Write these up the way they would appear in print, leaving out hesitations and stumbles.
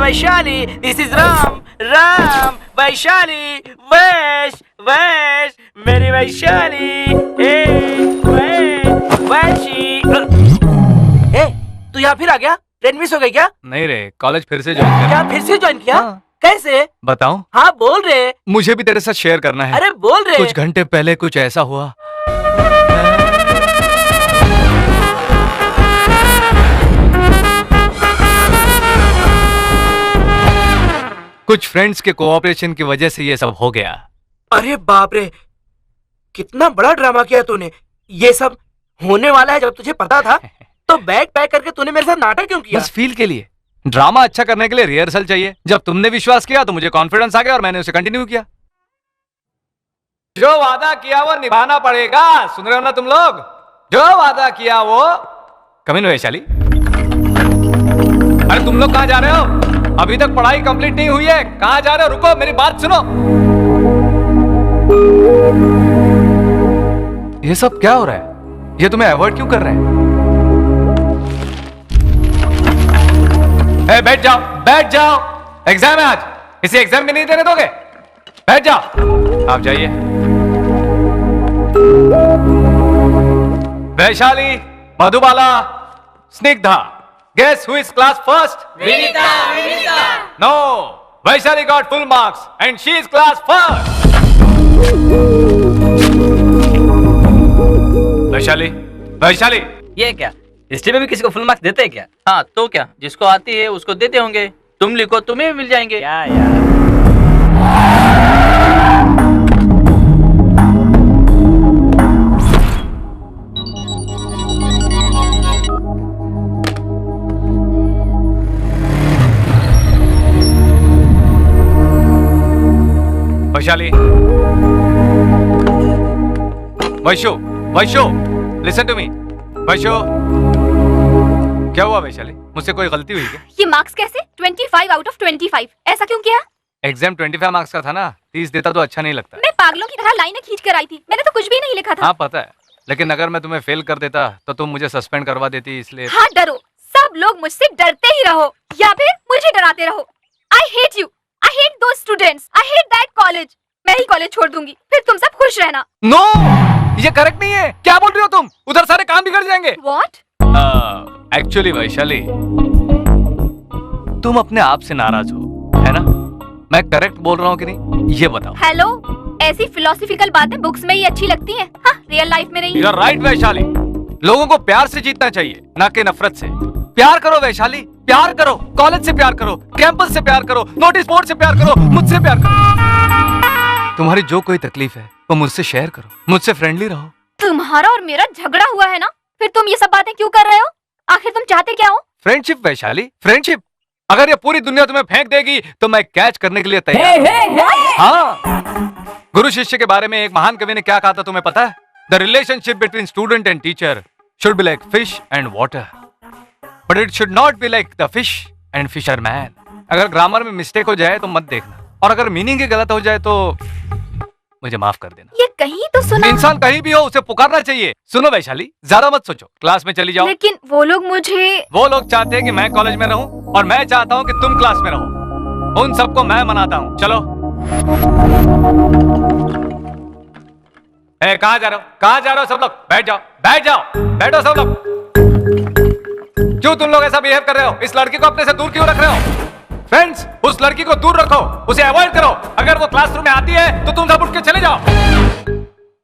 Vaishali, this is Ram, Ram, Vaishali, वैश, मेरी वैशाली, वैशी। तू यहाँ फिर आ गया? ट्रेन मिस हो गई क्या? नहीं रे, कॉलेज फिर से ज्वाइन क्या फिर से ज्वाइन किया? हाँ। कैसे? बताऊं? हाँ बोल रहे। मुझे भी तेरे साथ शेयर करना है। अरे बोल रहे। कुछ घंटे पहले कुछ ऐसा हुआ। कुछ फ्रेंड्स के कोऑपरेशन की वजह से ये सब हो गया। अरे बाप रे, कितना बड़ा ड्रामा किया तूने। ये सब होने वाला है जब तुझे पता था तो बैग पैक करके तूने मेरे साथ नाटक क्यों किया? बस फील के लिए। ड्रामा अच्छा करने के लिए रिहर्सल चाहिए। जब तुमने विश्वास किया तो मुझे कॉन्फिडेंस आ गया और मैंने उसे कंटिन्यू किया। जो वादा किया वो निभाना पड़ेगा। सुन रहे हो ना तुम लोग? जो वादा किया वो। कम इन वैशाली। अरे तुम लोग कहां जा रहे हो? अभी तक पढ़ाई कंप्लीट नहीं हुई है। कहां जा रहे हो? रुको, मेरी बात सुनो। ये सब क्या हो रहा है? ये तुम्हें अवॉइड क्यों कर रहे हैं? बैठ जाओ, बैठ जाओ। एग्जाम है आज। इसे एग्जाम में नहीं देने दोगे? बैठ जाओ। आप जाइए। Vaishali, Madhubala, Snigdha, guess who is class first? Vinita, Vinita. No, Vaishali got full marks and she is class first. Vaishali, Vaishali. ये क्या हिस्ट्री में भी किसी को फुल मार्क्स देते हैं क्या? हाँ तो क्या, जिसको आती है उसको देते होंगे। तुम लिखो, तुम्हें भी मिल जाएंगे। क्या यार। Vaishali, Vaishu, Vaishu, listen to me. Vaishu, क्या हुआ वैशाली? मुझसे कोई गलती हुई क्या? ये मार्क्स कैसे? 25 आउट ऑफ 25। ऐसा क्यों किया? एग्जाम 25 मार्क्स का था ना, 30 देता तो अच्छा नहीं लगता। मैं पागलों की तरह लाइनें खींच कर आई थी। मैंने तो कुछ भी नहीं लिखा था। हाँ पता है, लेकिन अगर मैं तुम्हें फेल कर देता तो तुम मुझे सस्पेंड करवा देती, इसलिए। हाँ डरो, सब लोग मुझसे डरते ही रहो या फिर मुझे डराते रहो। I hate you, I hate those students, I hate that college. मैं ही कॉलेज छोड़ दूंगी, फिर तुम सब खुश रहना। नो, ये करेक्ट नहीं है। क्या बोल रही हो तुम? उधर सारे काम बिगड़ जाएंगे। What? एक्चुअली वैशाली, तुम अपने आप से नाराज हो, है ना? मैं करेक्ट बोल रहा हूँ कि नहीं, ये बताओ। हेलो, ऐसी फिलोसॉफिकल बातें बुक्स में ही अच्छी लगती हैं, हाँ, रियल लाइफ में नहीं। You are right Vaishali. लोगों को प्यार से जीतना चाहिए, ना कि नफरत से। प्यार करो वैशाली, प्यार करो। कॉलेज से प्यार करो, कैंपस से प्यार करो, नोटिस बोर्ड से प्यार करो, मुझसे प्यार करो। तुम्हारी जो कोई तकलीफ है वो मुझसे शेयर करो, मुझसे फ्रेंडली रहो। तुम्हारा और मेरा झगड़ा हुआ है ना, फिर तुम ये सब बातें क्यों कर रहे हो? आखिर तुम चाहते क्या हो? Friendship Vaishali, friendship. अगर ये पूरी दुनिया तुम्हें फेंक देगी तो मैं कैच करने के लिए तैयार हूं। हाँ, गुरु शिष्य के बारे में एक महान कवि ने क्या कहा था तुम्हें पता है? The relationship between student and teacher should be like fish and water, but it should not be like the fish and fisherman. अगर ग्रामर में मिस्टेक हो जाए तो मत देखना, और अगर मीनिंग ही गलत हो जाए तो मुझे माफ कर देना। ये कहीं तो सुना। इंसान कहीं भी हो उसे पुकारना चाहिए। सुनो वैशाली, ज्यादा मत सोचो, क्लास में चली जाओ। लेकिन वो लोग मुझे। वो लोग चाहते हैं कि मैं कॉलेज में रहूं और मैं चाहता हूं कि तुम क्लास में रहो। उन सबको मैं मनाता हूं। चलो। कहां जा रहे हो? कहां जा रहे हो सब लोग? बैठ जाओ, बैठ जाओ, बैठो सब लोग। क्यों तुम लोग ऐसा बिहेव कर रहे हो? इस लड़की को अपने से दूर क्यों रख रहे हो? फ्रेंड्स, उस लड़की को दूर रखो, उसे अवॉइड करो। अगर वो क्लासरूम में आती है तो तुम सब उठ के चले जाओ।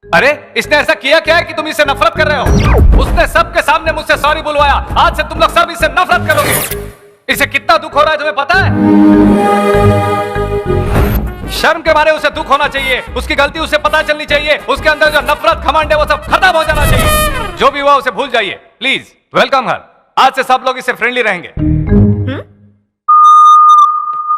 अरे इसने ऐसा किया क्या है कि तुम इससे नफरत कर रहे हो? उसने सबके सामने मुझसे सॉरी बुलवाया। आज से तुम लोग सब इससे नफरत करोगे। इसे कितना दुख हो रहा है तुम्हें पता है? शर्म के मारे उसे दुख होना चाहिए, उसकी गलती उसे पता चलनी चाहिए। उसके अंदर जो नफरत घमंड है वो सब खत्म हो जाना चाहिए। जो भी हुआ उसे भूल जाइए प्लीज। वेलकम हर। आज से सब लोग इससे फ्रेंडली रहेंगे।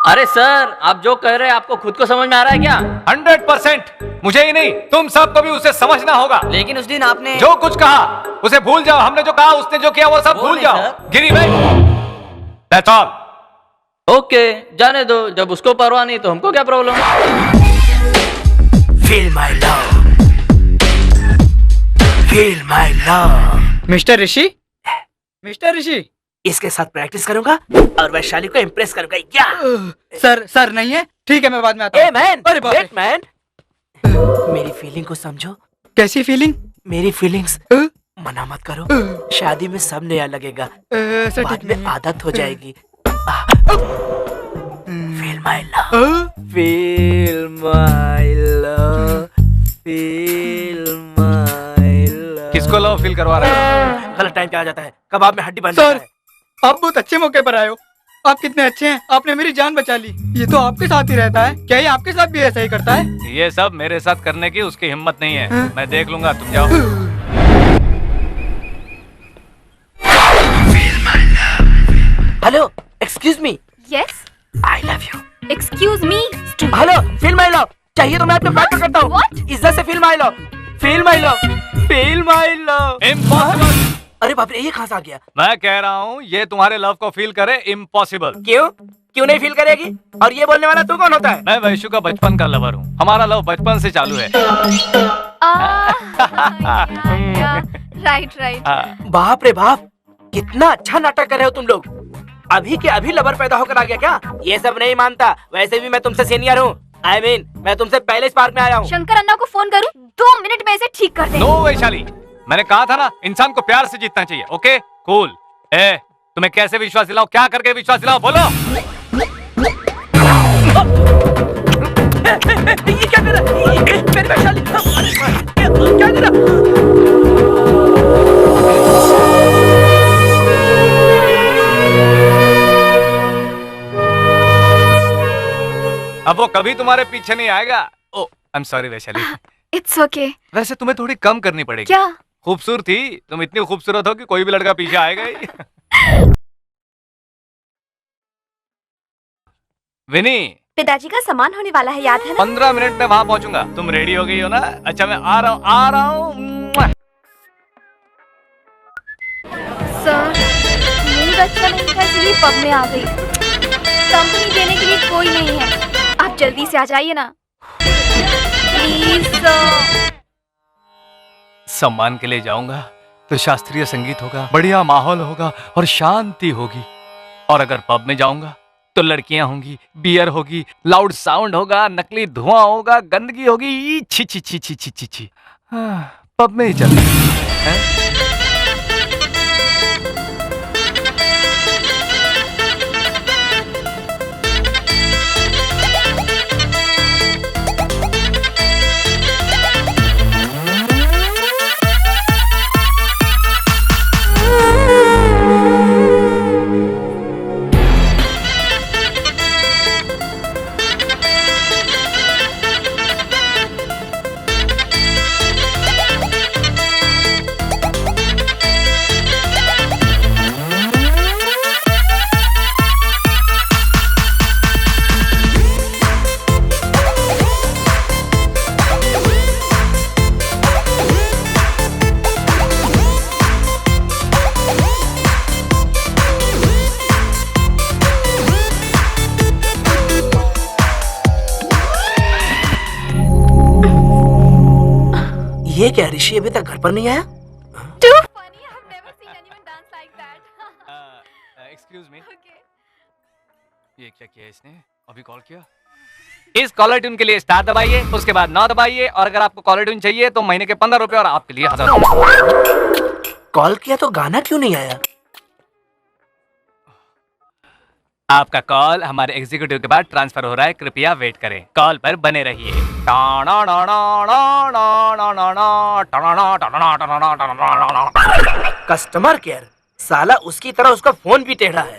अरे सर, आप जो कह रहे हैं आपको खुद को समझ में आ रहा है क्या? 100%। मुझे ही नहीं, तुम सबको भी उसे समझना होगा। लेकिन उस दिन आपने जो कुछ कहा उसे भूल जाओ। हमने जो कहा, उसने जो किया वो सब भूल जाओ। गिरी भाई, दैट्स ऑल। ओके, जाने दो। जब उसको परवाह नहीं तो हमको क्या problem? Feel my love, feel my love. Mister Rishi, mister Rishi, इसके साथ प्रैक्टिस करूंगा और वैशाली को इम्प्रेस करूंगा। या सर नहीं है, ठीक है मैं बाद में आता ए हूँ। मैन, अरे बाप रे। वेट मैन, मेरी फीलिंग को समझो। कैसी फीलिंग? मेरी फीलिंग्स मना मत करो, शादी में सब नया लगेगा, सर बाद ठीक में नहीं आदत हो जाएगी। फील माय लव, है। Feel my love, feel my love. किसको लव फील करवा रहे हो? गलत टाइम पे आ जाता है, कबाब में हड्डी बन सर। जाता है। आप बहुत अच्छे मौके पर आए हो। आप कितने अच्छे हैं, आपने मेरी जान बचा ली। ये तो आपके साथ ही रहता है, क्या ये आपके साथ भी ऐसा ही करता है? ये सब मेरे साथ करने की उसकी हिम्मत नहीं है। मैं देख लूंगा, तुम जाओ। Hello, excuse me, yes, I love you. Excuse me. Hello, feel my love चाहिए तो मैं आपको बात करता हूँ। What? इज्जत से feel my love, feel my love, feel my love. Impossible. अरे बाप रे, ये कहाँ से आ गया? मैं कह रहा हूँ ये तुम्हारे लव को फील करे, इम्पॉसिबल। क्यों क्यों नहीं फील करेगी? और ये बोलने वाला तू कौन होता है? मैं वैशु का बचपन का लवर हूँ। हमारा लव बचपन से चालू है। Right right. बाप रे बाप, कितना अच्छा नाटक कर रहे हो तुम लोग। अभी के अभी लवर पैदा होकर आ गया क्या? ये सब नहीं मानता, वैसे भी मैं तुमसे सीनियर हूँ। I mean, मैं तुमसे पहले इस पार्क में आया हूँ। शंकर अन्ना को फोन करूं? 2 मिनट में इसे ठीक कर दे। नो वैशाली, मैंने कहा था ना, इंसान को प्यार से जीतना चाहिए। Okay cool. ए, तुम्हें कैसे विश्वास दिलाऊं, क्या करके विश्वास दिलाऊं, बोलो। ये क्या कर रहा है? मेरी वैशाली, क्या कर रहा है? अब वो कभी तुम्हारे पीछे नहीं आएगा। Oh, I am sorry Vaishali. It's okay. वैसे तुम्हें थोड़ी कम करनी पड़ेगी। क्या? खूबसूरती, तुम इतनी खूबसूरत हो कि कोई भी लड़का पीछे आएगा ही। विनी, पिताजी का सामान होने वाला है, याद है ना? 15 मिनट में वहां पहुंचूंगा। तुम रेडी हो गई हो ना? अच्छा मैं आ रहा हूँ। सर, मूड अच्छा नहीं था इसलिए पब में आ गई। कंपनी देने के लिए कोई नहीं है, आप जल्दी से आ जाइए ना प्लीज सर। सम्मान के लिए जाऊंगा तो शास्त्रीय संगीत होगा, बढ़िया माहौल होगा और शांति होगी। और अगर पब में जाऊंगा तो लड़कियां होंगी, बियर होगी, लाउड साउंड होगा, नकली धुआं होगा, गंदगी होगी। छी छी छी छी छी छी छी। पब में ही चलते हैं। ये क्या, ऋषि अभी तक घर पर नहीं आया? Too funny, I have never seen anyone dance like that. Excuse me, Okay. ये क्या किया इसने? अभी कॉल किया। इस कॉलर ट्यून के लिए स्टार दबाइए, उसके बाद 9 दबाइए। और अगर आपको कॉलर ट्यून चाहिए तो महीने के 15 रुपए और आपके लिए 1000 रुपए। कॉल किया तो गाना क्यों नहीं आया? आपका कॉल हमारे एग्जीक्यूटिव के बाद ट्रांसफर हो रहा है, कृपया वेट करें। कॉल पर बने रहिए। कस्टमर केयर, साला उसकी तरह उसका फोन भी टेढ़ा है।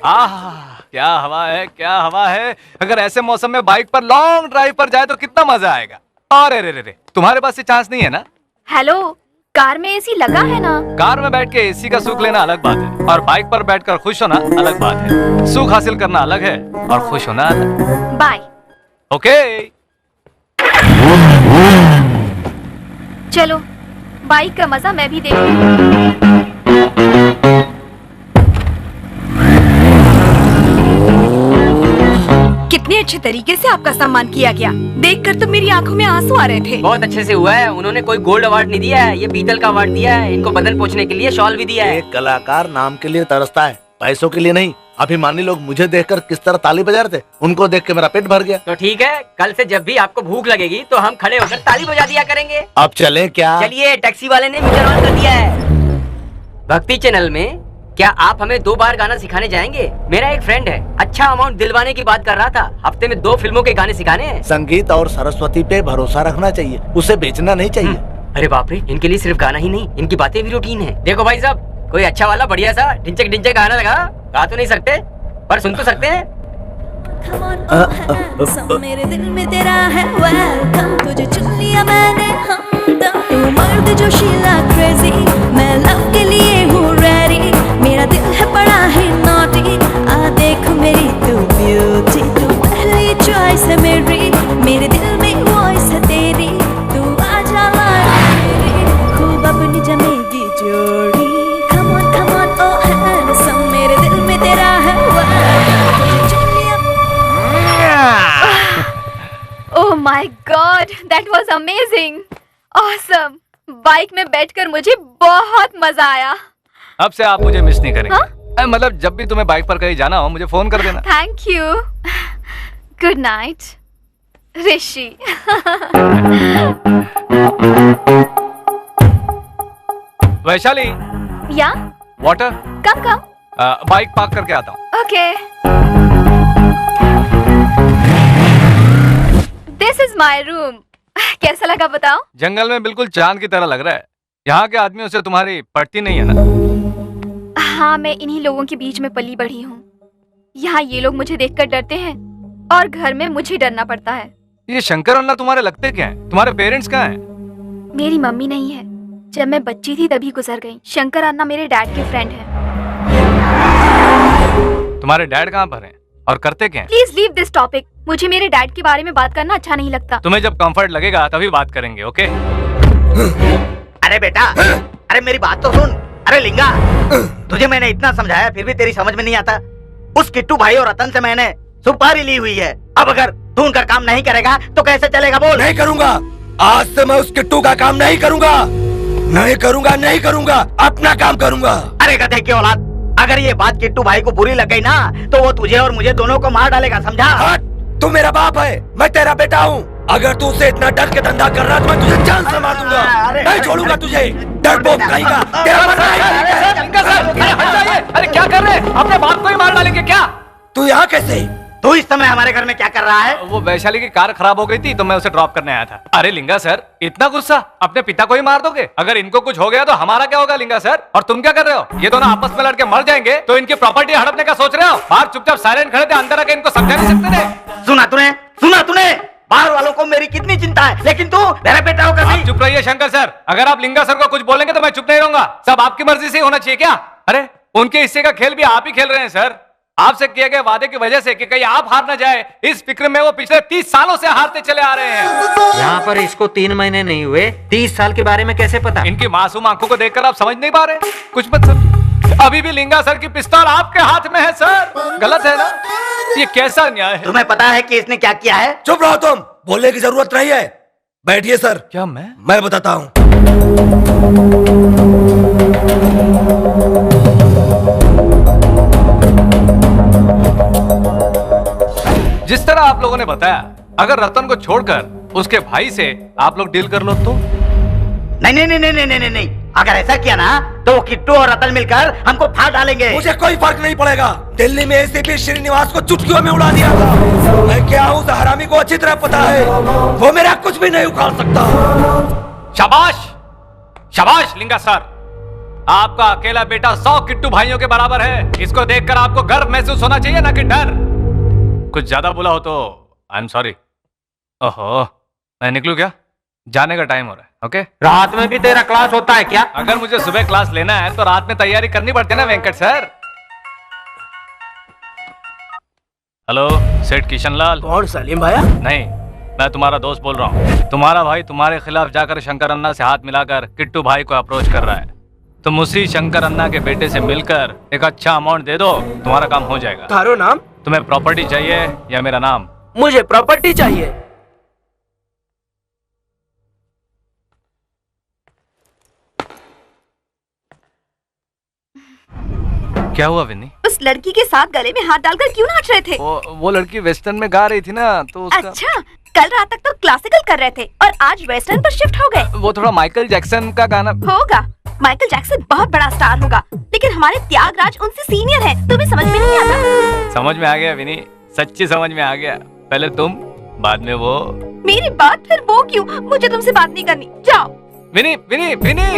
क्या हवा है, क्या हवा है। अगर ऐसे मौसम में बाइक पर लॉन्ग ड्राइव पर जाए तो कितना मजा आएगा। अरे रे रे, तुम्हारे पास ये चांस नहीं है ना? हेलो, कार में एसी लगा है ना? कार में बैठ के एसी का सुख लेना अलग बात है, और बाइक पर बैठकर खुश होना अलग बात है। सुख हासिल करना अलग है और खुश होना अलग। बाय। ओके। चलो, बाइक का मजा मैं भी देखूं। कितने अच्छे तरीके से आपका सम्मान किया गया, देखकर तो मेरी आंखों में आंसू आ रहे थे। बहुत अच्छे से हुआ है। उन्होंने कोई गोल्ड अवार्ड नहीं दिया है, ये पीतल का अवार्ड दिया है। इनको बदन पोंछने के लिए शॉल भी दिया है। एक कलाकार नाम के लिए तरसता है, पैसों के लिए नहीं, अभिमानी लोग मुझे देखकर किस तरह ताली बजा रहे थे, उनको देख के मेरा पेट भर गया। तो ठीक है, कल से जब भी आपको भूख लगेगी तो हम खड़े होकर ताली बजा दिया करेंगे। अब चले क्या? चलिए, टैक्सी वाले ने मीटर ऑन कर दिया है। भक्ति चैनल में क्या आप हमें 2 बार गाना सिखाने जाएंगे? मेरा एक फ्रेंड है, अच्छा अमाउंट दिलवाने की बात कर रहा था। हफ्ते में 2 फिल्मों के गाने सिखाने हैं। संगीत और सरस्वती पे भरोसा रखना चाहिए, उसे बेचना नहीं चाहिए। अरे बाप रे, इनके लिए सिर्फ गाना ही नहीं, इनकी बातें भी रूटीन है। देखो भाई साहब, कोई अच्छा वाला बढ़िया सा ढिंचक ढिंचक गाना लगा। गा तो नहीं सकते पर सुन तो सकते हैं। मेरे दिल में तेरा है वेलकम, तुझे चुन लिया मैंने हमदम। तू मर्द जो शीला क्रेजी, मैं लव के लिए हूँ रेडी। मेरा दिल है बड़ा ही नॉटी, आ देख मेरी तू ब्यूटी। तू पहली चॉइस है मेरे दिल में वॉइस है तेरी। तू आजा मेरी, खूब अपनी जमेगी जोड़ी। Come on, oh handsome, मेरे दिल में तेरा है welcome, तुझे चुन लिया। Oh my God, that was amazing, awesome. Bike में बैठकर मुझे बहुत मजा आया। अब से आप मुझे मिस नहीं करेंगे। हाँ? मतलब जब भी तुम्हें बाइक पर कहीं जाना हो मुझे फोन कर देना। Thank you. गुड नाइट ऋषि। वैशाली, या वाटर। कम बाइक पार्क करके आता हूँ। Okay. This is my room. कैसा लगा बताओ? जंगल में बिल्कुल चांद की तरह लग रहा है। यहाँ के आदमियों से तुम्हारी पड़ती नहीं है ना? हाँ, मैं इन्हीं लोगों के बीच में पली बढ़ी हूँ। यहाँ ये लोग मुझे देखकर डरते हैं और घर में मुझे डरना पड़ता है। ये शंकर अन्ना तुम्हारे लगते क्या हैं? तुम्हारे पेरेंट्स कहाँ हैं? मेरी मम्मी नहीं है, जब मैं बच्ची थी तभी गुजर गई। शंकर अन्ना मेरे डैड के फ्रेंड हैं। तुम्हारे डैड कहाँ पर हैं और करते क्या हैं? Please leave this topic. मुझे मेरे डैड के बारे में बात करना अच्छा नहीं लगता। तुम्हें जब कंफर्ट लगेगा तभी बात करेंगे, ओके? अरे बेटा, अरे मेरी बात तो सुन। अरे लिंगा, तुझे मैंने इतना समझाया फिर भी तेरी समझ में नहीं आता। उस किट्टू भाई और रतन से मैंने सुपारी ली हुई है। अब अगर तू उनका काम नहीं करेगा तो कैसे चलेगा बोल? नहीं करूंगा, आज से मैं उस किट्टू का काम नहीं करूंगा। नहीं करूंगा, अपना काम करूंगा। अरे गधे की औलाद, अगर ये बात किट्टू भाई को बुरी लग गई ना तो वो तुझे और मुझे दोनों को मार डालेगा, समझा? हट, तू मेरा बाप है, मैं तेरा बेटा हूँ। अगर तू उसे इतना डर के धंधा कर रहा तो मैं तुझे जान से मार दूंगा। नहीं छोड़ूंगा तुझे, डरपोक कहेगा। तेरा मन अरे क्या कर रहे हैं? अपने बाप को ही मार डालेंगे क्या? तू यहाँ कैसे? तू इस समय हमारे घर में क्या कर रहा है? वो वैशाली की कार खराब हो गई थी तो मैं उसे ड्रॉप करने आया था। अरे लिंगा सर, इतना गुस्सा? अपने पिता को ही मार दोगे? अगर इनको कुछ हो गया तो हमारा क्या होगा लिंगा सर? और तुम क्या कर रहे हो? ये दोनों आपस में लड़के मर जाएंगे तो इनकी प्रॉपर्टी हड़पने का सोच रहे हो? बाहर चुपचाप साइलेंट खड़े थे, अंदर आके इनको समझा नहीं सकते थे? सुना तूने? बाहर वालों को मेरी कितनी चिंता है, लेकिन तू मेरा बेटा होकर आप चुप रहिए शंकर सर। अगर आप लिंगा सर को कुछ बोलेंगे तो मैं चुप नहीं रहूंगा। सब आपकी मर्जी से होना चाहिए क्या? अरे उनके हिस्से का खेल भी आप ही खेल रहे हैं सर। आपसे किए गए वादे की वजह से कि कहीं आप हार ना जाए, इस फिक्र में वो पिछले 30 सालों से हारते चले आ रहे हैं। यहाँ पर इसको 3 महीने नहीं हुए, 30 साल के बारे में कैसे पता? इनकी मासूम आंखों को देखकर आप समझ नहीं पा रहे? कुछ मत समझ। अभी भी लिंगा सर की पिस्तौल आपके हाथ में है सर। गलत है ना? ये कैसा न्याय है? तुम्हें पता है कि इसने क्या किया है? चुप रहो तुम, बोलने की जरूरत नहीं है। बैठिए सर। क्या? मैं बताता हूँ। जिस तरह आप लोगों ने बताया, अगर रतन को छोड़कर उसके भाई से आप लोग डील कर लो तो? नहीं। अगर ऐसा किया ना तो वो किट्टू और रतन मिलकर हमको फाड़ डालेंगे। मुझे कोई फर्क नहीं पड़ेगा। दिल्ली में एसीपी श्रीनिवास को चुटकियों में उड़ा दिया था। मैं क्या हूँ हरामी को अच्छी तरह पता है। वो मेरा कुछ भी नहीं उखाड़ सकता। शाबाश लिंगा सर, आपका अकेला बेटा 100 किट्टू भाइयों के बराबर है। इसको देखकर आपको गर्व महसूस होना चाहिए ना कि डर। कुछ ज्यादा बोला हो तो आई एम सॉरी। ओहो, मैं निकलूं क्या? जाने का टाइम हो रहा है। ओके? रात में भी तेरा क्लास होता है क्या? अगर मुझे सुबह क्लास लेना है तो रात में तैयारी करनी पड़ती है ना वेंकट सर। हेलो, सेठ किशन लाल। कौन? सलीम भाया? नहीं, मैं तुम्हारा दोस्त बोल रहा हूँ। तुम्हारा भाई तुम्हारे खिलाफ जाकर शंकर अन्ना से हाथ मिलाकर किट्टू भाई को अप्रोच कर रहा है। तुम उसी शंकर अन्ना के बेटे से मिलकर एक अच्छा अमाउंट दे दो, तुम्हारा काम हो जाएगा। तारो नाम? तुम्हें प्रॉपर्टी चाहिए या मेरा नाम? मुझे प्रॉपर्टी चाहिए। क्या हुआ विन्नी? उस लड़की के साथ गले में हाथ डालकर क्यों नाच रहे थे? वो लड़की वेस्टर्न में गा रही थी ना, तो उसका... अच्छा, कल रात तक तो क्लासिकल कर रहे थे और आज वेस्टर्न पर शिफ्ट हो गए। वो थोड़ा माइकल जैक्सन का गाना होगा। माइकल जैक्सन बहुत बड़ा स्टार होगा, लेकिन हमारे त्यागराज उनसे सीनियर है। तुम्हें समझ में नहीं आता? समझ में आ गया विनी, सच्ची समझ में आ गया। पहले तुम, बाद में वो। मेरी बात फिर वो क्यों? मुझे तुमसे बात नहीं करनी, जाओ। Vinni Vinni Vinni,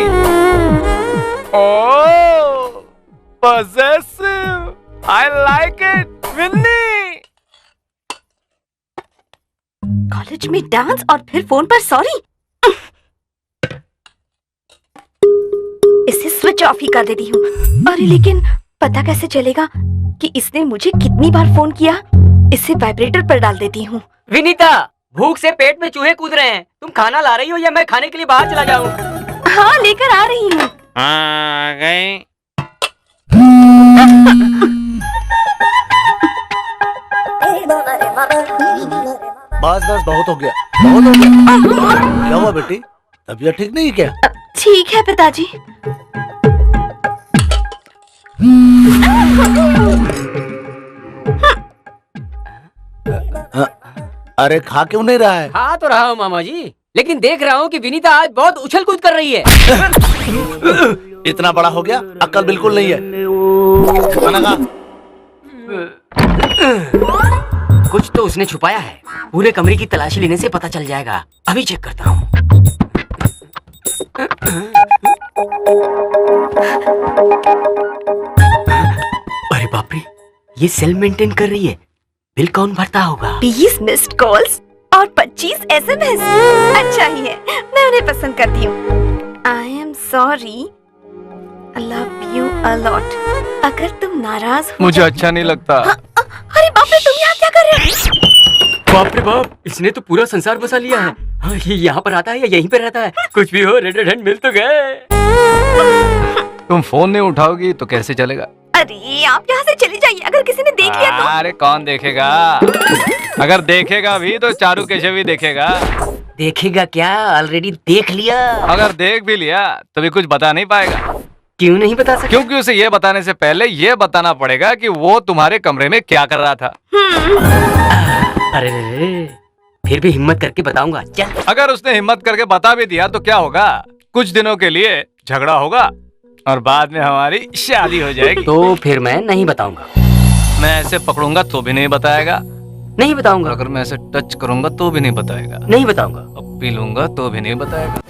oh possessive, I like it, Vinni. College में डांस और फिर फोन पर सॉरी। इसे स्विच ऑफ ही कर देती हूँ। अरे लेकिन पता कैसे चलेगा कि इसने मुझे कितनी बार फोन किया? इसे वाइब्रेटर पर डाल देती हूँ। विनीता, भूख से पेट में चूहे कूद रहे हैं। तुम खाना ला रही हो या मैं खाने के लिए बाहर चला जाऊँ? हाँ, लेकर आ रही हूँ। आ गई। बस बस बहुत हो गया, बहुत हो गया। क्या हुआ बेटी, तबीयत ठीक नहीं क्या? ठीक है पिताजी। अरे खा क्यों नहीं रहा है? खा तो रहा हूँ मामा जी, लेकिन देख रहा हूँ कि विनीता आज बहुत उछल कूद कर रही है। इतना बड़ा हो गया, अक्ल बिल्कुल नहीं है। खाना खा। कुछ तो उसने छुपाया है। पूरे कमरे की तलाशी लेने से पता चल जाएगा। अभी चेक करता हूँ। अरे बाप रे, ये सेल मेंटेन कर रही है। बिल कौन भरता होगा? 20 मिस्ड कॉल्स और 25 SMS। अच्छा ही है, मैं उन्हें पसंद करती हूँ। आई am sorry, I love you a lot. अगर तुम नाराज हो मुझे अच्छा नहीं लगता। अरे बाप रे, तुम यहाँ क्या कर रहे हो? बाप रे बाप, इसने तो पूरा संसार बसा लिया है। हाँ, ये यहाँ पर आता है या यहीं पर रहता है? कुछ भी हो, रेड हैंड मिल तो गए। तुम फोन नहीं उठाओगी तो कैसे चलेगा? अरे आप यहाँ से चली जाइए, अगर किसी ने देख लिया तो। अरे कौन देखेगा? अगर देखेगा भी तो चारू केशव भी देखेगा। देखेगा क्या? ऑलरेडी देख लिया। अगर देख भी लिया तो भी कुछ बता नहीं पाएगा। क्यों नहीं बता सकता? क्योंकि उसे ये बताने से पहले ये बताना पड़ेगा कि वो तुम्हारे कमरे में क्या कर रहा था। अरे फिर भी हिम्मत करके बताऊंगा, चल। अगर उसने हिम्मत करके बता भी दिया तो क्या होगा? कुछ दिनों के लिए झगड़ा होगा और बाद में हमारी शादी हो जाएगी। तो फिर मैं नहीं बताऊंगा। मैं ऐसे पकड़ूंगा तो भी नहीं बताएगा। नहीं बताऊंगा। अगर मैं ऐसे टच करूंगा तो भी नहीं बताएगा। नहीं बताऊंगा। अब पी लूंगा तो भी नहीं बताएगा।